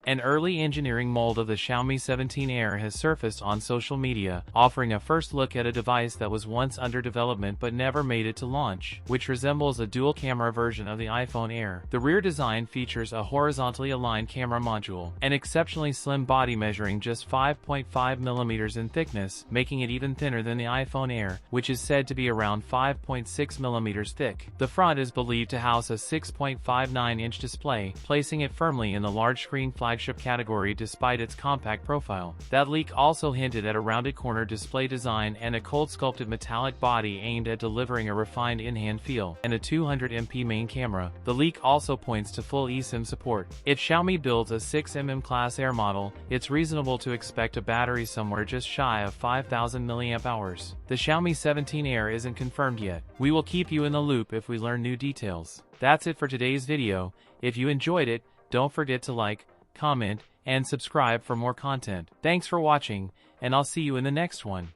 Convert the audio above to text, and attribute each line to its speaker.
Speaker 1: An early engineering mold of the Xiaomi 17 Air has surfaced on social media, offering a first look at a device that was once under development but never made it to launch, which resembles a dual-camera version of the iPhone Air. The rear design features a horizontally aligned camera module, an exceptionally slim body measuring just 5.5 mm in thickness, making it even thinner than the iPhone Air, which is said to be around 5.6 mm thick. The front is believed to house a 6.59-inch display, placing it firmly in the large-screen flagship category despite its compact profile. That leak also hinted at a rounded corner display design and a cold-sculpted metallic body aimed at delivering a refined in-hand feel, and a 200MP main camera. The leak also points to full eSIM support. If Xiaomi builds a 6mm class Air model, it's reasonable to expect a battery somewhere just shy of 5,000 mAh. The Xiaomi 17 Air isn't confirmed yet. We will keep you in the loop if we learn new details. That's it for today's video. If you enjoyed it, don't forget to like, comment, and subscribe for more content. Thanks for watching, and I'll see you in the next one.